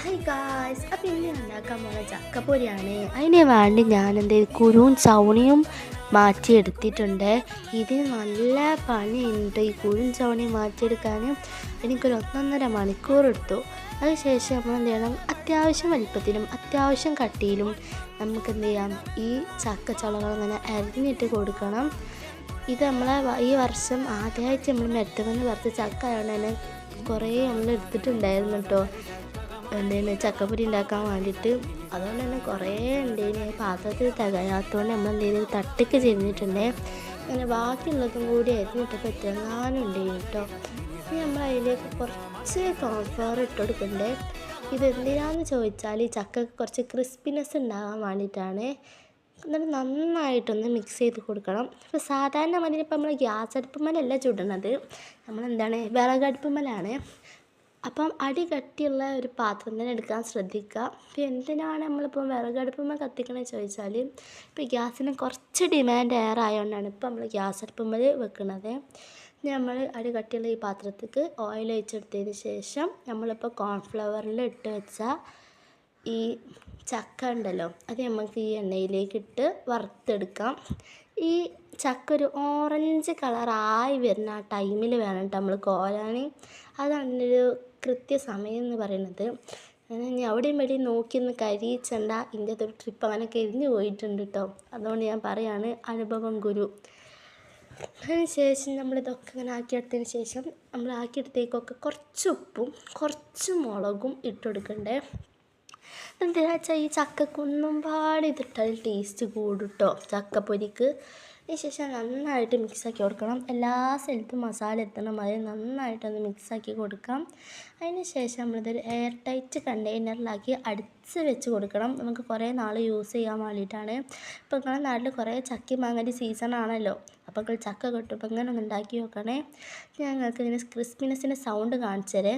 Hi guys, അപ്പം ഇന്ന് ഉണ്ടാക്കാൻ പോകുന്ന ചക്കപ്പൊരിയാണ്. അതിന് വേണ്ടി ഞാൻ കുരുവും ചവണിയും മാറ്റിയെടുത്തിട്ടുണ്ട്. ഇത് നല്ല പണിയുണ്ട്. ഈ കുരുവും ചവണിയും മാറ്റിയെടുക്കാൻ എനിക്കൊരു 1.5 മണിക്കൂർ എടുത്തു. അതിനുശേഷം നമ്മൾ എന്ത് ചെയ്യണം, അത്യാവശ്യം വലിപ്പത്തിലും അത്യാവശ്യം കട്ടിയിലും നമുക്ക് എന്ത് ചെയ്യാം, ഈ ചക്കച്ചുളകൾ ഇങ്ങനെ അരിഞ്ഞിട്ട് കൊടുക്കണം. ഇത് നമ്മളെ ഈ വർഷം ആദ്യമായിട്ട് നമ്മൾ മെത്തമെന്ന് പറഞ്ഞ ചക്ക ആയതുകൊണ്ട് തന്നെ കുറേ നമ്മൾ എടുത്തിട്ടുണ്ടായിരുന്നു കേട്ടോ. എന്തേലും ചക്കപ്പൊരി ഉണ്ടാക്കാൻ വേണ്ടിയിട്ട്. അതുകൊണ്ട് തന്നെ കുറേ ഉണ്ടേന് പാത്രത്തിൽ തികയാത്തതുകൊണ്ട് നമ്മൾ എന്തെങ്കിലും തട്ടിക്ക് ചെരിഞ്ഞിട്ടുണ്ട്. അങ്ങനെ ബാക്കിയുള്ളതും കൂടി അരിഞ്ഞിട്ടപ്പോൾ എത്രങ്ങാനും ഉണ്ടേന് കേട്ടോ. ഇനി നമ്മൾ അതിലേക്ക് കുറച്ച് കോൺഫ്ലവർ ഇട്ട് കൊടുക്കണ്ടേ. ഇതെന്തിനാന്ന് ചോദിച്ചാൽ ഈ ചക്കക്ക് കുറച്ച് ക്രിസ്പിനെസ് ഉണ്ടാകാൻ വേണ്ടിയിട്ടാണ്. എന്നിട്ട് നന്നായിട്ടൊന്ന് മിക്സ് ചെയ്ത് കൊടുക്കണം. ഇപ്പോൾ സാധാരണ മതി ഇപ്പോൾ നമ്മൾ ഗ്യാസ് അടുപ്പുമ്മലല്ല ചുടണത്, നമ്മളെന്താണ് വിറകടുപ്പുമ്മലാണ്. അപ്പം അടി കട്ടിയുള്ള ഒരു പാത്രം തന്നെ എടുക്കാൻ ശ്രദ്ധിക്കുക. ഇപ്പോൾ എന്തിനാണ് നമ്മളിപ്പോൾ വിറകടുപ്പുമ്മ കത്തിക്കണമെന്ന് ചോദിച്ചാൽ, ഇപ്പോൾ ഗ്യാസിന് കുറച്ച് ഡിമാൻഡ് ഏറെ ആയതുകൊണ്ടാണ് ഇപ്പോൾ നമ്മൾ ഗ്യാസ് അടുപ്പുമ്മൽ വെക്കുന്നത്. നമ്മൾ അടി കട്ടിയുള്ള ഈ പാത്രത്തേക്ക് ഓയിൽ ഒഴിച്ചെടുത്തതിന് ശേഷം നമ്മളിപ്പോൾ കോൺഫ്ലവറിൽ ഇട്ട് വെച്ച ഈ ചക്ക ഉണ്ടല്ലോ, അത് നമുക്ക് ഈ എണ്ണയിലേക്ക് ഇട്ട് വറുത്തെടുക്കാം. ഈ ചക്ക ഒരു ഓറഞ്ച് കളറായി വരുന്ന ആ ടൈമിൽ വേണം കേട്ടോ നമ്മൾ കോരാൻ. അതാണ് ഒരു കൃത്യസമയം എന്ന് പറയുന്നത്. ഇനി അവിടെയും ഇവിടെയും നോക്കി ഒന്ന് കരിയിച്ചണ്ട, ഇതിൻ്റെ ഒരു ട്രിപ്പ് അങ്ങനെ കരിഞ്ഞു പോയിട്ടുണ്ട് കേട്ടോ. അതുകൊണ്ട് ഞാൻ പറയാണ്, അനുഭവം ഗുരു. അതിന് ശേഷം നമ്മളിതൊക്കെ ഇങ്ങനെ ആക്കിയെടുത്തതിന് ശേഷം നമ്മൾ ആക്കിയെടുത്തേക്കൊക്കെ കുറച്ച് ഉപ്പും കുറച്ച് മുളകും ഇട്ട് കൊടുക്കണ്ടേ. എന്താ വെച്ചാൽ ഈ ചക്കക്കൊന്നും പാടി ഇതിട്ടാൽ ടേസ്റ്റ് കൂടും കേട്ടോ ചക്കപ്പൊരിക്ക്. അതിന് ശേഷം നന്നായിട്ട് മിക്സാക്കി കൊടുക്കണം. എല്ലാ സ്ഥലത്തും മസാല എത്തണ മാതിരി നന്നായിട്ടൊന്ന് മിക്സാക്കി കൊടുക്കാം. അതിന് ശേഷം നമ്മളിതൊരു എയർ ടൈറ്റ് കണ്ടെയ്നറിലാക്കി അടച്ച് വെച്ച് കൊടുക്കണം. നമുക്ക് കുറേ നാൾ യൂസ് ചെയ്യാൻ വേണ്ടിയിട്ടാണ്. ഇപ്പോൾ നിങ്ങളുടെ നാട്ടിൽ കുറേ ചക്കി മാങ്ങൻ്റെ സീസണാണല്ലോ, അപ്പോൾ ചക്ക കിട്ടുമ്പോൾ ഇങ്ങനെ ഒന്ന് ഉണ്ടാക്കി നോക്കണേ. ഞങ്ങൾക്ക് ഇങ്ങനെ ക്രിസ്പിനെസ്സിൻ്റെ സൗണ്ട് കാണിച്ചു തരേ.